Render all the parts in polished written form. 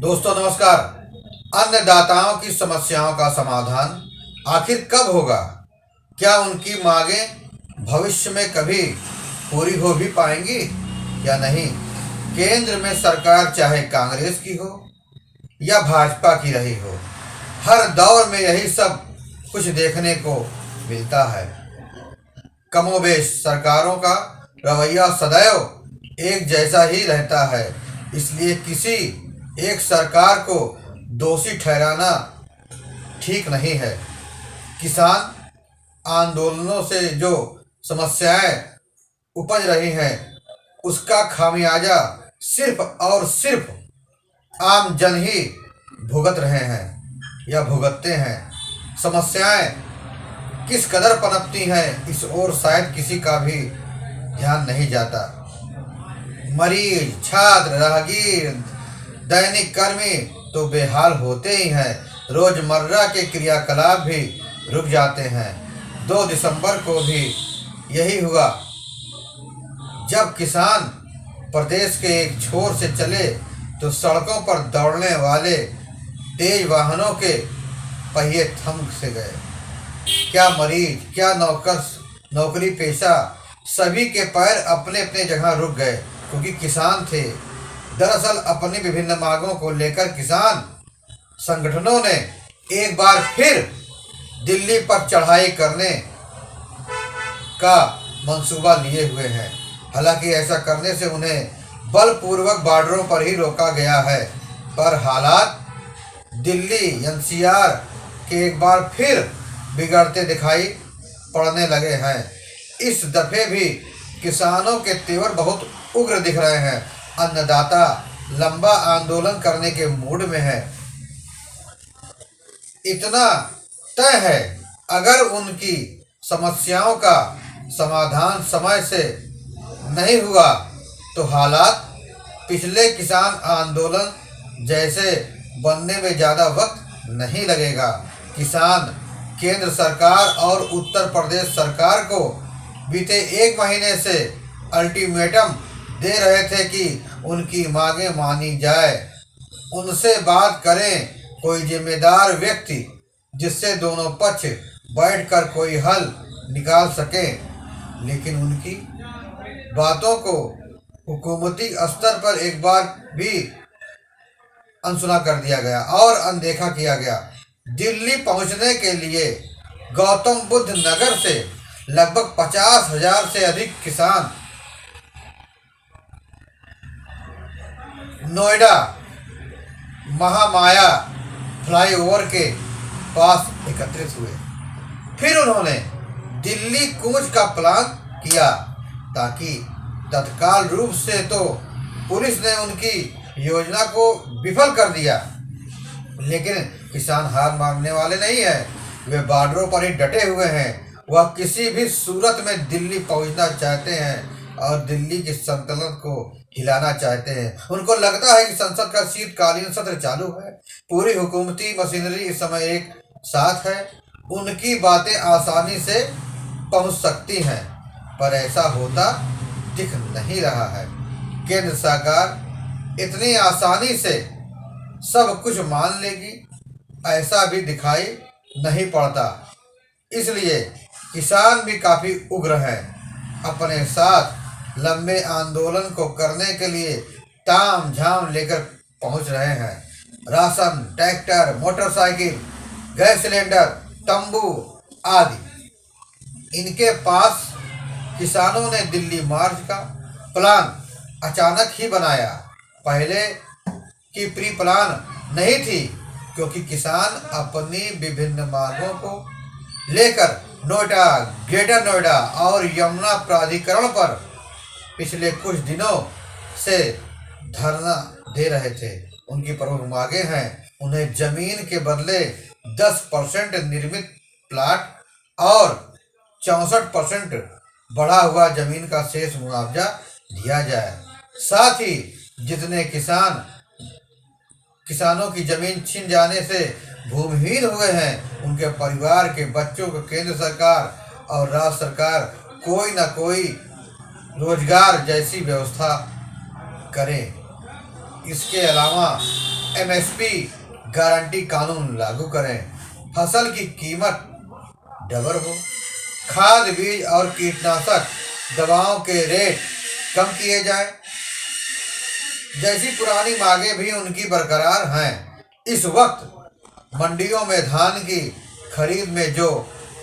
दोस्तों नमस्कार। अन्नदाताओं की समस्याओं का समाधान आखिर कब होगा? क्या उनकी मांगें भविष्य में कभी पूरी हो भी पाएंगी या नहीं? केंद्र में सरकार चाहे कांग्रेस की हो या भाजपा की रही हो, हर दौर में यही सब कुछ देखने को मिलता है। कमोबेश सरकारों का रवैया सदैव एक जैसा ही रहता है, इसलिए किसी एक सरकार को दोषी ठहराना ठीक नहीं है। किसान आंदोलनों से जो समस्याएं उपज रही हैं, उसका खामियाजा सिर्फ और सिर्फ आम जन ही भुगत रहे हैं या भुगतते हैं। समस्याएं किस कदर पनपती हैं, इस ओर शायद किसी का भी ध्यान नहीं जाता। मरीज, छात्र, राहगीर, दैनिक कर्मी तो बेहाल होते ही हैं। रोजमर्रा के क्रियाकलाप भी रुक जाते हैं। 2 दिसंबर को भी यही हुआ, जब किसान प्रदेश के एक छोर से चले तो सड़कों पर दौड़ने वाले तेज वाहनों के पहिए थम से गए। क्या मरीज, क्या नौकरी पेशा, सभी के पैर अपने अपने जगह रुक गए, क्योंकि किसान थे। दरअसल अपनी विभिन्न मांगों को लेकर किसान संगठनों ने एक बार फिर दिल्ली पर चढ़ाई करने का मंसूबा लिए हुए हैं। हालांकि ऐसा करने से उन्हें बलपूर्वक बॉर्डरों पर ही रोका गया है, पर हालात दिल्ली एनसीआर के एक बार फिर बिगड़ते दिखाई पड़ने लगे हैं। इस दफे भी किसानों के तेवर बहुत उग्र दिख रहे हैं। अन्नदाता लंबा आंदोलन करने के मूड में है। इतना तय है, अगर उनकी समस्याओं का समाधान समय से नहीं हुआ तो हालात पिछले किसान आंदोलन जैसे बनने में ज़्यादा वक्त नहीं लगेगा। किसान केंद्र सरकार और उत्तर प्रदेश सरकार को बीते 1 महीने से अल्टीमेटम दे रहे थे कि उनकी मांगें मानी जाए, उनसे बात करें कोई जिम्मेदार व्यक्ति जिससे दोनों पक्ष बैठकर कोई हल निकाल सकें। लेकिन उनकी बातों को हुकूमती स्तर पर एक बार भी अनसुना कर दिया गया और अनदेखा किया गया। दिल्ली पहुंचने के लिए गौतम बुद्ध नगर से लगभग 50,000 से अधिक किसान नोएडा महामाया फ्लाईओवर के पास एकत्रित हुए। फिर उन्होंने दिल्ली कूच का प्लान किया, ताकि तत्काल रूप से तो पुलिस ने उनकी योजना को विफल कर दिया, लेकिन किसान हार मानने वाले नहीं हैं। वे बॉर्डरों पर ही डटे हुए हैं। वह किसी भी सूरत में दिल्ली पहुंचना चाहते हैं और दिल्ली के संतुलन को हिलाना चाहते हैं। उनको लगता है कि संसद का शीतकालीन सत्र चालू है, पूरी हुकूमती मशीनरी इस समय एक साथ है, उनकी बातें आसानी से पहुंच सकती हैं, पर ऐसा होता दिख नहीं रहा है। केंद्र सरकार इतनी आसानी से सब कुछ मान लेगी, ऐसा भी दिखाई नहीं पड़ता। इसलिए किसान भी काफ़ी उग्र हैं। अपने साथ लंबे आंदोलन को करने के लिए ताम झाम लेकर पहुंच रहे हैं। Ration, tractor, motorcycle, gas cylinder, तंबू आदि। इनके पास किसानों ने दिल्ली मार्च का प्लान अचानक ही बनाया। पहले की प्री प्लान नहीं थी, क्योंकि किसान अपनी विभिन्न मांगों को लेकर नोएडा, ग्रेटर नोएडा और यमुना प्राधिकरण पर पिछले कुछ दिनों से धरना दे रहे थे। उनकी प्रमुख मांगें हैं, उन्हें जमीन के बदले 10% निर्मित प्लाट और 64% बढ़ा हुआ जमीन का शेष मुआवजा दिया जाए। साथ ही जितने किसानों की जमीन छिन जाने से भूमिहीन हुए हैं, उनके परिवार के बच्चों को केंद्र सरकार और राज्य सरकार कोई न कोई रोजगार जैसी व्यवस्था करें। इसके अलावा एमएसपी गारंटी कानून लागू करें, फसल की कीमत डबल हो, खाद बीज और कीटनाशक दवाओं के रेट कम किए जाए जैसी पुरानी मांगें भी उनकी बरकरार हैं। इस वक्त मंडियों में धान की खरीद में जो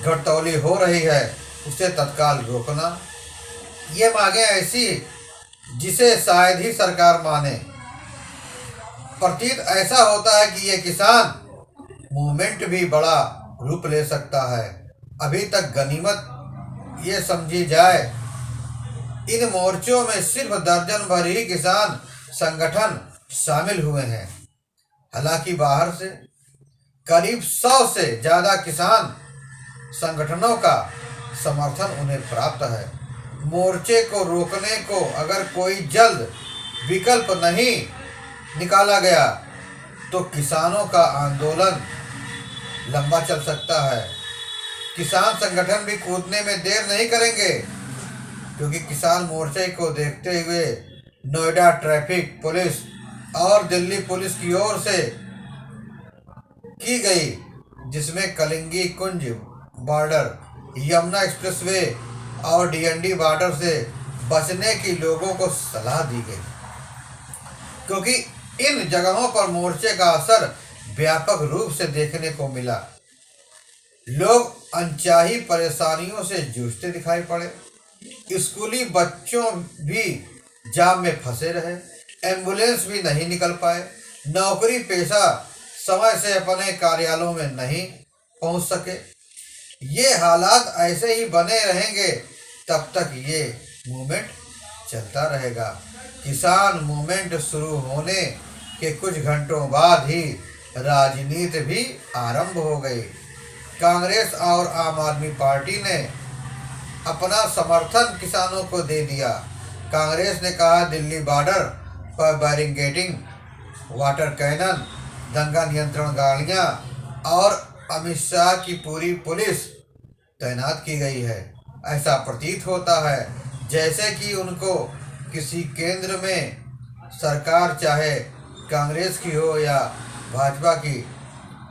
घटतौली हो रही है उसे तत्काल रोकना। ये मांगें ऐसी जिसे शायद ही सरकार माने। प्रतीत ऐसा होता है कि ये किसान मूवमेंट भी बड़ा रूप ले सकता है। अभी तक गनीमत ये समझी जाए, इन मोर्चों में सिर्फ दर्जन भर ही किसान संगठन शामिल हुए हैं। हालांकि बाहर से करीब 100 से ज्यादा किसान संगठनों का समर्थन उन्हें प्राप्त है। मोर्चे को रोकने को अगर कोई जल्द विकल्प नहीं निकाला गया तो किसानों का आंदोलन लंबा चल सकता है। किसान संगठन भी कूदने में देर नहीं करेंगे, क्योंकि किसान मोर्चे को देखते हुए नोएडा ट्रैफिक पुलिस और दिल्ली पुलिस की ओर से की गई, जिसमें कलिंगी कुंज बॉर्डर, यमुना एक्सप्रेसवे और डीएनडी बॉर्डर से बचने की लोगों को सलाह दी गई, क्योंकि इन जगहों पर मोर्चे का असर व्यापक रूप से देखने को मिला। लोग अनचाही परेशानियों से जूझते दिखाई पड़े। स्कूली बच्चों भी जाम में फंसे रहे, एम्बुलेंस भी नहीं निकल पाए, नौकरी पेशा समय से अपने कार्यालयों में नहीं पहुंच सके। ये हालात ऐसे ही बने रहेंगे तब तक ये मूवमेंट चलता रहेगा। किसान मूवमेंट शुरू होने के कुछ घंटों बाद ही राजनीति भी आरंभ हो गई। कांग्रेस और आम आदमी पार्टी ने अपना समर्थन किसानों को दे दिया। कांग्रेस ने कहा दिल्ली बॉर्डर पर बैरिकेडिंग, वाटर कैनन, दंगा नियंत्रण गाड़ियां और अमित शाह की पूरी पुलिस तैनात की गई है। ऐसा प्रतीत होता है जैसे कि उनको किसी केंद्र में सरकार, चाहे कांग्रेस की हो या भाजपा की,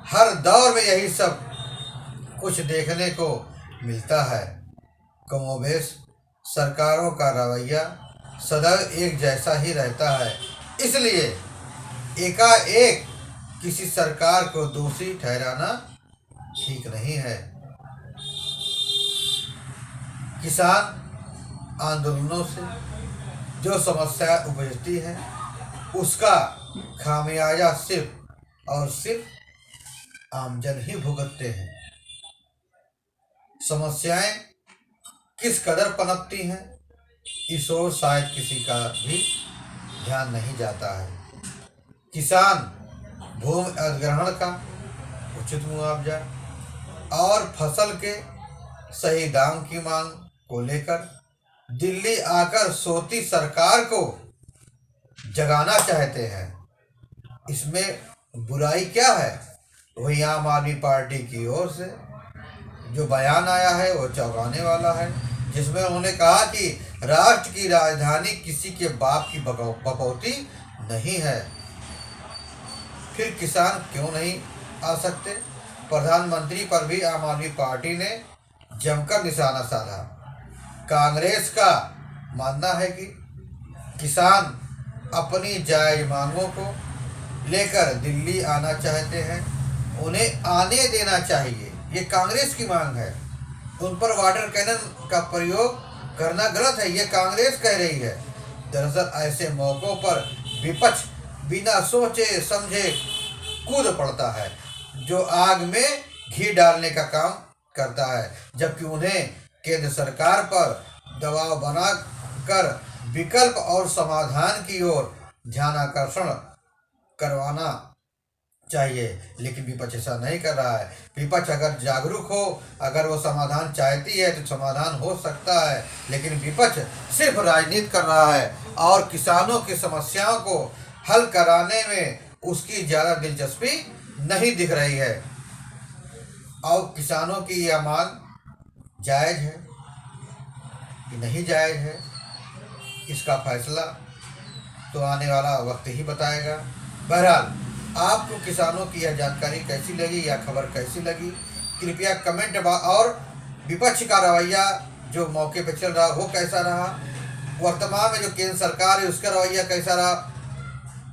हर दौर में यही सब कुछ देखने को मिलता है। कमोबेश सरकारों का रवैया सदैव एक जैसा ही रहता है, इसलिए एकाएक किसी सरकार को दोषी ठहराना ठीक नहीं है। किसान आंदोलनों से जो समस्या उपजती है उसका खामियाजा सिर्फ और सिर्फ आमजन ही भुगतते हैं। समस्याएं किस कदर पनपती हैं इस ओर शायद किसी का भी ध्यान नहीं जाता है। किसान भूमि अधिग्रहण का उचित मुआवजा और फसल के सही दाम की मांग को लेकर दिल्ली आकर सोती सरकार को जगाना चाहते हैं। इसमें बुराई क्या है? वही आम आदमी पार्टी की ओर से जो बयान आया है वो चौंकाने वाला है, जिसमें उन्होंने कहा कि राष्ट्र की राजधानी किसी के बाप की बकौती नहीं है। फिर किसान क्यों नहीं आ सकते? प्रधानमंत्री पर भी आम आदमी पार्टी ने जमकर निशाना साधा। कांग्रेस का मानना है कि किसान अपनी जायज मांगों को लेकर दिल्ली आना चाहते हैं, उन्हें आने देना चाहिए, ये कांग्रेस की मांग है। उन पर वाटर कैनन का प्रयोग करना गलत है, ये कांग्रेस कह रही है। दरअसल ऐसे मौक़ों पर विपक्ष बिना सोचे समझे कूद पड़ता है, जो आग में घी डालने का काम करता है, जबकि उन्हें केंद्र सरकार पर दबाव बनाकर विकल्प और समाधान की ओर ध्यानाकर्षण करवाना चाहिए। लेकिन विपक्ष ऐसा नहीं कर रहा है। विपक्ष अगर जागरूक हो, अगर वो समाधान चाहती है तो समाधान हो सकता है, लेकिन विपक्ष सिर्फ राजनीति कर रहा है और किसानों की समस्याओं को हल कराने में उसकी ज़्यादा दिलचस्पी नहीं दिख रही है। और किसानों की यह मांग जायज़ है कि नहीं जायज़ है, इसका फैसला तो आने वाला वक्त ही बताएगा। बहरहाल आपको किसानों की यह जानकारी कैसी लगी या खबर कैसी लगी, कृपया कमेंट और विपक्ष का रवैया जो मौके पर चल रहा वो कैसा रहा, वर्तमान में जो केंद्र सरकार है उसका रवैया कैसा रहा,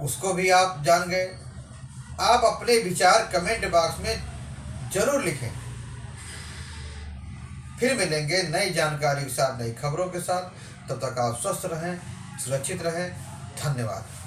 उसको भी आप जान गए। आप अपने विचार कमेंट बॉक्स में जरूर लिखें। फिर मिलेंगे नई जानकारी के साथ, नई खबरों के साथ। तब तक आप स्वस्थ रहें, सुरक्षित रहें। धन्यवाद।